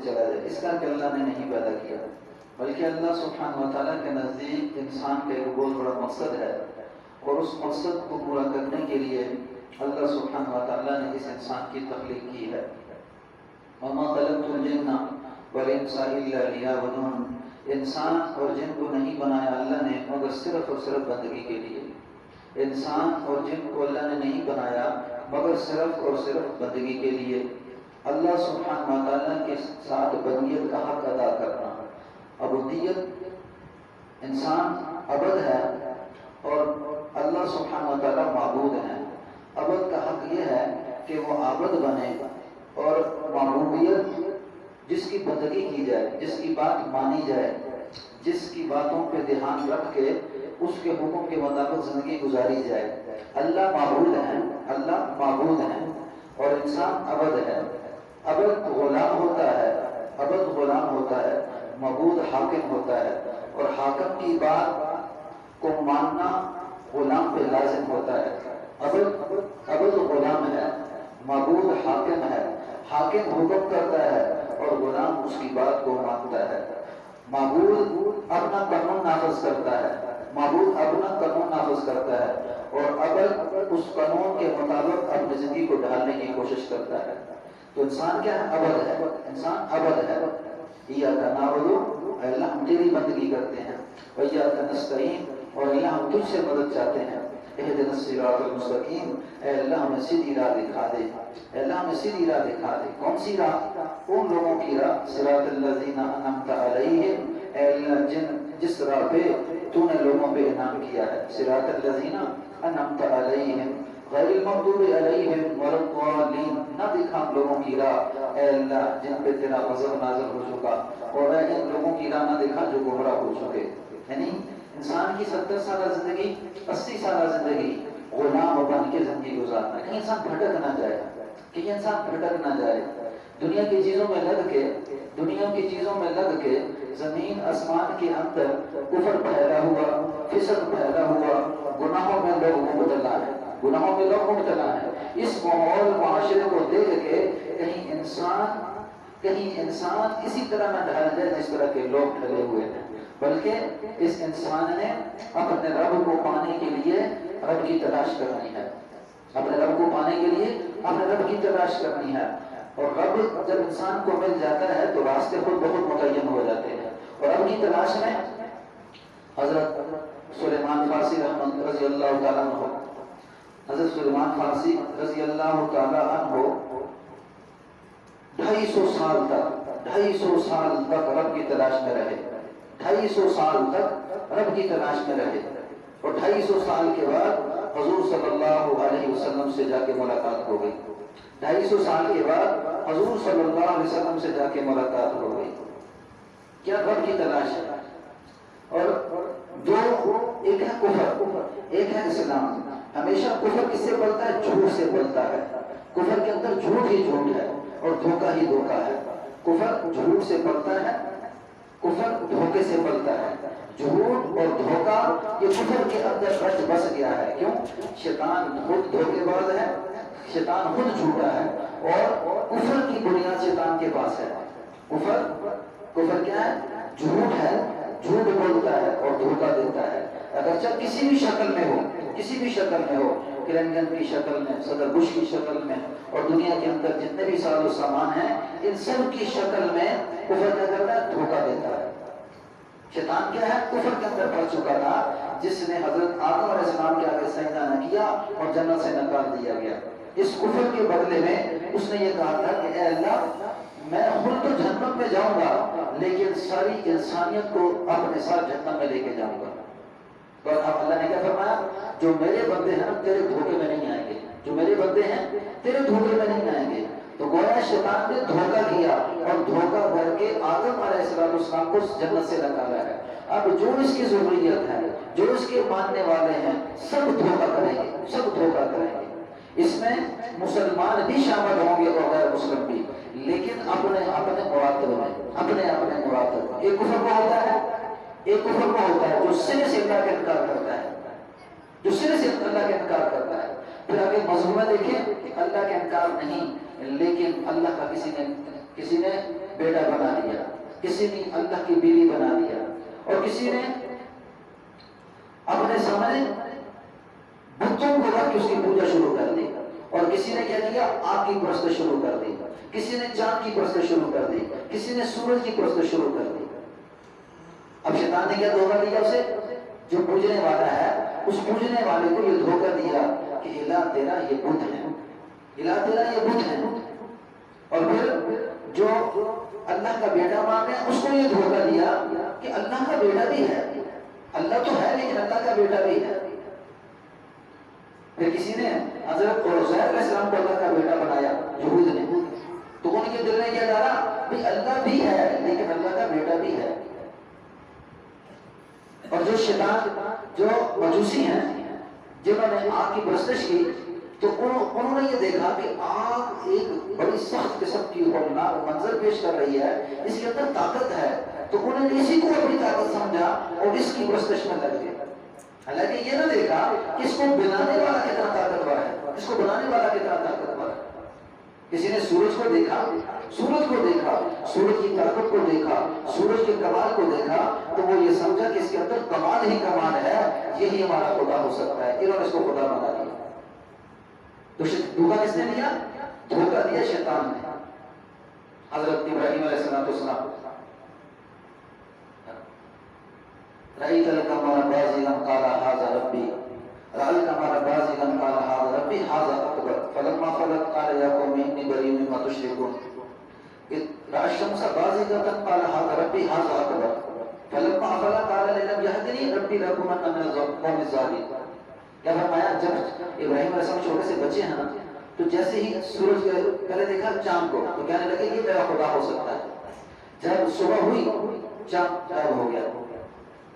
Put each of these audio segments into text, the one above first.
چلا جائے، اس کا کہ اللہ نے نہیں پیدا کیا، بلکہ اللہ سبحانہ و تعالیٰ کے نزدیک انسان کا ایک بہت بڑا مقصد ہے، اور اس مقصد کو پورا کرنے کے لیے اللہ سبحانہ و تعالیٰ نے اس انسان کی تخلیق کی ہے۔ وَمَا خَلَقْتُ الْجِنَّ وَالْإِنسَ إِلَّا لِيَعْبُدُونِ، انسان اور جن کو نہیں بنایا اللہ نے مگر صرف اور صرف بندگی کے لیے۔ انسان اور جن کو اللہ نے نہیں بنایا مگر صرف اور صرف بندگی کے لیے۔ اللہ سبحانہ و تعالیٰ کے ساتھ بندگیت کا حق ادا کرنا، عبودیت، انسان عبد ہے اور اللہ سبحانہ و تعالیٰ معبود ہے۔ عبد کا حق یہ ہے کہ وہ عابد بنے، اور معبودیت جس کی بندگی کی جائے، جس کی بات مانی جائے، جس کی باتوں پہ دھیان رکھ کے اس کے حکم کے مطابق زندگی گزاری جائے۔ اللہ معبود ہے، اللہ معبود ہے، اور انسان عبد ہے۔ عبد غلام ہوتا ہے، عبد غلام ہوتا ہے، معبود حاکم ہوتا ہے، اور حاکم کی بات کو ماننا غلام پہ لازم ہوتا ہے۔ عبد غلام ہے، معبود حاکم ہے، حاکم حکم کرتا ہے اور غلام اس کی بات کو مانتا ہے۔ معبود اپنا قانون نافذ کرتا ہے، معبود اپنا قانون نافذ کرتا ہے، اور عبد اس قانون کے مطابق اپنی زندگی کو ڈھالنے کی کوشش کرتا ہے۔ تو انسان کیا ہے؟ عبد ہے، انسان عبد ہے۔ ایاک نعبد، اے اللہ ہم تیری بندگی کرتے ہیں، وایاک نستعین، اور اللہ ہم تجھ سے مدد چاہتے ہیں۔ اہدنا الصراط المستقیم، اے اللہ ہمیں سیدھی راہ دکھا دے، اے اللہ ہمیں سیدھی راہ دکھا دے۔ کون سی راہ؟ ان لوگوں کی راہ، صراط الذین انعمت علیہم، اے اللہ جس راہ پہ تو نے لوگوں پہ انعام کیا ہے۔ صراط الذین انعمت علیہم غیر المغضوب علیہم ولا الضالین، نہ دکھا ہم لوگوں کی راہ اے اللہ جن پہ تیرا غضب نازل ہو چکا، اور اے ان لوگوں کی راہ نہ دکھا جو گمراہ ہو چکے۔ یعنی انسان کی 70 سالہ زندگی، 80 سالہ زندگی غلام بن کے زندگی گزارنا، کہیں انسان بھٹک نہ جائے، کہیں انسان بھٹک نہ جائے، دنیا کی چیزوں میں لگ کے، دنیا کی چیزوں میں لگ کے زمین آسمان کے اندر کفر پھیلا ہوا، فسق پھیلا ہوا، گناہوں میں لوگ مبتلا ہے، گناہوں میں لوگ مبتلا ہے۔ اس ماحول معاشرے کو دیکھ کے کہیں انسان اسی طرح نہ ڈھل جائے جس طرح کے لوگ ڈھلے ہوئے ہیں، بلکہ اس انسان نے اپنے رب کو پانے کے لیے رب کی تلاش کرنی ہے، اپنے رب کو پانے کے لیے اپنے رب کی تلاش کرنی ہے۔ اور رب جب انسان کو مل جاتا ہے تو راستے خود بہت متعین ہو جاتے ہیں، اور رب کی تلاش میں حضرت سلیمان فارسی رحمت رضی اللہ تعالیٰ عنہ، حضرت سلیمان فارسی رضی اللہ تعالیٰ عنہ 250 سال تک رب کی تلاش میں رہے، 250 سال تک رب کی تلاش میں رہے، اور 250 سال کے بعد حضور صلی اللہ علیہ وسلم سے جا کے ملاقات ہو گئی۔ 250 سال کے بعد حضور صلی اللہ علیہ وسلم سے جا کے ملاقات ہو گئی۔ کیا رب کی تلاش ہے؟ اور دو، ایک ہے کفر، ایک ہے اسلام۔ ہمیشہ کفر کس سے بلتا ہے؟ جھوٹ سے بلتا ہے۔ کفر کے اندر جھوٹ ہی جھوٹ ہے اور دھوکہ ہی دھوکہ ہے۔ کفر جھوٹ سے بلتا ہے، کفر دھوکے سے بلتا ہے۔ جھوٹ اور دھوکہ یہ کفر کے اندر رچ بس گیا ہے۔ کیوں؟ شیطان خود دھوکے باز ہے، شیطان خود جھوٹا ہے، اور کفر کی بنیاد شیطان کے پاس ہے۔ کفر کیا ہے؟ جھوٹ ہے، جھوٹ بولتا ہے اور دھوکہ دیتا ہے، اگرچہ کسی بھی شکل میں ہو، کسی بھی شکل میں ہو، کلنٹن کی شکل میں، صدر بش کی شکل میں، اور دنیا کے اندر جتنے بھی ساز و سامان ہیں ان سب کی شکل میں کفر کیا کرتا ہے؟ دھوکہ دیتا ہے۔ شیطان کیا ہے؟ کفر کے اندر پڑ چکا تھا، جس نے حضرت آدم علیہ السلام کے آگے سجدہ نہ کیا اور جنت سے نکال دیا گیا۔ اس کفر کے بدلے میں اس نے یہ کہا تھا کہ اے اللہ میں خود تو جہنم میں جاؤں گا لیکن ساری انسانیت کو اپنے ساتھ جہنم میں لے کے جاؤں گا۔ تو اب اللہ نے کیا فرمایا؟ جو میرے بندے ہیں تیرے دھوکے میں نہیں آئیں گے، جو میرے بندے ہیں تیرے دھوکے میں نہیں آئیں گے۔ تو گویا شیطان نے دھوکہ کیا اور دھوکہ کر کے آدم علیہ السلام کو جنت سے نکالا ہے۔ اب جو اس کی ضروریت ہے، جو اس کے ماننے والے ہیں، سب دھوکہ کریں گے، سب دھوکہ کریں گے۔ اس میں مسلمان بھی شامل ہوں گے اور غیر مسلم بھی، لیکن اپنے اپنے مراتب میں، اپنے اپنے مراتب۔ ایک کفر کو ہوتا ہے، ایک کفر کو ہوتا ہے جو سرے سے اللہ کا انکار کرتا ہے، جو سرے سے اللہ کا انکار کرتا ہے۔ پھر آگے مضمون دیکھیں، اللہ کا انکار نہیں لیکن اللہ کا کسی نے کسی نے بیٹا بنا لیا، کسی نے اللہ کی بیوی بنا لیا، اور کسی نے اپنے سامنے بتوں کو رکھ کے اس کی پوجا شروع کر دی، اور کسی نے کیا کیا آگ کی پرست شروع کر دی، کسی نے چاند کی پرست شروع کر دی، کسی نے سورج کی پرست شروع کر دی۔ اب شیطان نے کیا دھوکہ دیا اسے؟ جو پوجنے والا ہے اس پوجنے والے کو یہ دھوکہ دیا کہ الہ تیرا یہ بت ہے، الہ تیرا یہ بت ہے، اور پھر جو اللہ کا بیٹا مان ہے اس کو یہ دھوکہ دیا کہ اللہ کا بیٹا بھی ہے، اللہ تو ہے لیکن اللہ کا بیٹا بھی ہے۔ پھر کسی نے حضرت عزیر علیہ السلام کو اللہ کا بیٹا بنایا، یہود نے، تو ان کے دل میں کیا ڈالا کہ اللہ بھی ہے لیکن اللہ کا بیٹا بھی ہے۔ اور جو شیطان جو مجوسی ہیں جنہوں نے آگ کی پرستش کی، تو انہوں نے یہ دیکھا کہ آگ ایک بڑی سخت قسم کی ہولناک منظر پیش کر رہی ہے، اس کے اندر طاقت ہے، تو انہوں نے اسی کو اپنی طاقت سمجھا اور اس کی پرستش میں لگ گئے۔ حالانکہ یہ نہ دیکھا کہ اس کو بنانے والا کتنا طاقتور ہے، اس کو بنانے والا کتنا طاقتور ہے۔ کسی نے سورج کو دیکھا، سورج کو دیکھا، سورج کی طاقت کو دیکھا، سورج کے کمال کو دیکھا، تو وہ یہ سمجھا کہ اس کے اندر کمال ہی کمال ہے، یہی ہمارا خدا ہو سکتا ہے، انہوں نے اس کو خدا بنا دیا۔ تو دھوکہ کس نے دیا؟ دھوکہ دیا شیطان نے۔ حضرت ابراہیم علیہ السلام رأيت القمر بازغا قال هذا ربي، رأى القمر بازغا قال هذا ربي هذا أكبر، فلما فلت قال يا قوم إني بريء مما تشركون، رأى الشمس بازغة قال هذا ربي هذا أكبر، فلما أفل قال لم يهدني ربي لأكونن من القوم الظالمين۔ کیا فرمایا؟ جب ابراہیم علیہ السلام چھوٹے سے بچے ہیں نا، تو جیسے ہی سورج کے پہلے دیکھا چاند کو تو کہنے لگے یہ میرا خدا ہو سکتا ہے۔ جب صبح ہوئی چاند غائب ہو گیا،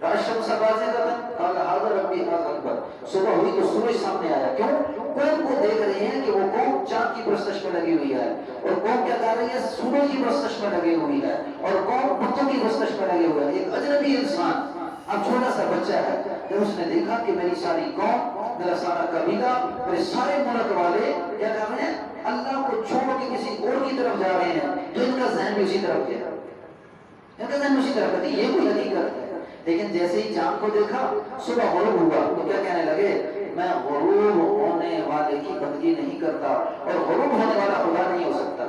الشمس بازغة قال هذا ربي هذا أكبر، صبح ہوئی تو سورج سامنے آیا۔ کیوں؟ قوم کو دیکھ رہے ہیں کہ وہ قوم چاند کی پرستش میں لگی ہوئی ہے، اور قوم کیا کر رہی ہے؟ سورج کی پرستش میں لگی ہوئی ہے، اور قوم بتوں کی پرستش میں لگے ہوئے ہیں۔ ایک اجنبی انسان، اب چھوٹا سا بچہ ہے، جب اس نے دیکھا کہ میری ساری قوم، میرا سارا قبیلہ، میرے سارے ملک والے کیا کر رہے ہیں؟ اللہ کو چھوڑ کے کسی اور کی طرف جا رہے ہیں، تو ان کا ذہن بھی اسی طرف گیا، ان کا ذہن اسی طرف گیا، یہ کوئی حقیقت ہے۔ لیکن جیسے ہی چاند کو دیکھا، صبح غروب ہوا، تو کیا کہنے لگے؟ میں غروب ہونے والے کی بندگی نہیں کرتا، اور غروب ہونے والا خدا نہیں ہو سکتا،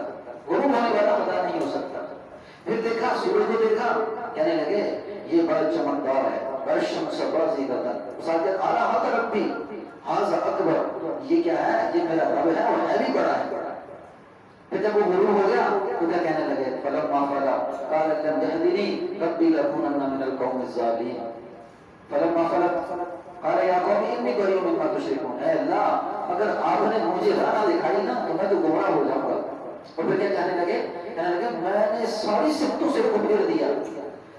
غروب ہونے والا خدا نہیں ہو سکتا۔ پھر دیکھا سورج کو دیکھا، کہنے لگے یہ بڑا چمکدار ہے، الشمس بازغة، اس آگے اعلیٰ حق ربی ھذا اکبر، یہ کیا ہے؟ یہ میرا رب ہے اور ہے بھی بڑا ہے۔ پھر جب وہ غروب ہو گیا تو کیا کہنے لگے؟ فلما فلا قال لم يهدني ربي لأكونن من القوم الظالمين، فلما فلا قال يا قوم إني بريء مما تشركون، اے اللہ اگر آپ نے مجھے راہ دکھائی نا تو میں تو گمراہ ہو جاؤں گا۔ اور پھر کیا کہنے لگے؟ کہنے لگے میں نے ساری سمتوں سے رخ پھیر دیا،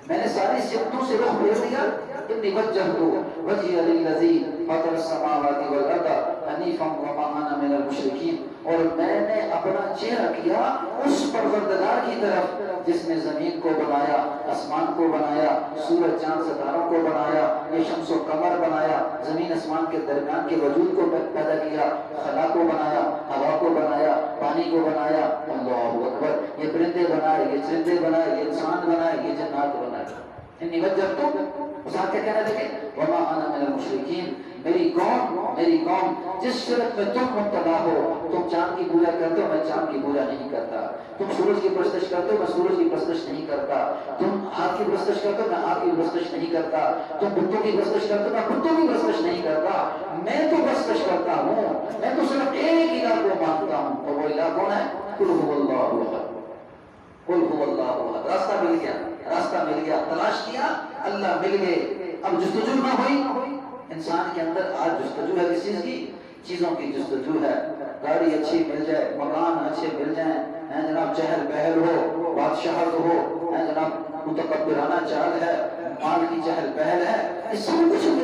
میں نے ساری سمتوں سے رخ پھیر دیا، انی وجہت وجہی للذی فطر السماوات والارض حنیفا وما انا من المشرکین، اور میں نے اپنا چہرہ کیا اس پروردگار کی طرف جس نے زمین کو بنایا، آسمان کو بنایا، سورج چاند ستاروں کو بنایا، یہ شمس و قمر بنایا، زمین آسمان کے درمیان کے وجود کو پیدا کیا، خلا کو بنایا، ہوا کو بنایا، پانی کو بنایا، اللہ اکبر، یہ پرندے بنائے، یہ چرندے بنائے، یہ انسان بنائے، یہ جنات بنائے۔ انی وجہت اس آگے کہنے لگے وما انا من المشرکین، میری قوم جس شرک میں تم مبتلا ہو، تم چاند کی پوجا کرتے ہو، میں چاند کی پوجا نہیں کرتا، تم سورج کی پرستش کرتے ہو، میں سورج کی پرستش نہیں کرتا، تم آگ کی پرستش کرتے ہو، میں آگ کی پرستش نہیں کرتا، تم بتوں کی پرستش کرتے ہو، میں بتوں کی پرستش نہیں کرتا، میں تو پرستش کرتا ہوں، میں تو صرف ایک الہ کو مانتا ہوں، اور وہ الہ کون ہے؟ قل هو اللہ احد، قل هو اللہ احد۔ راستہ مل گیا، راستہ مل گیا، تلاش کیا، اللہ مل گئے۔ اب جستجو نہ ہوئی، انسان کے اندر آج جستجو ہے کس چیز کی؟ چیزوں کی جستجو ہے، گاڑی اچھی مل جائے، مکان اچھے مل جائیں، جناب چہل پہل ہو، بادشاہت ہو، جناب متکبرانہ چال ہے، مال کی چہل پہل ہے، اس سے کچھ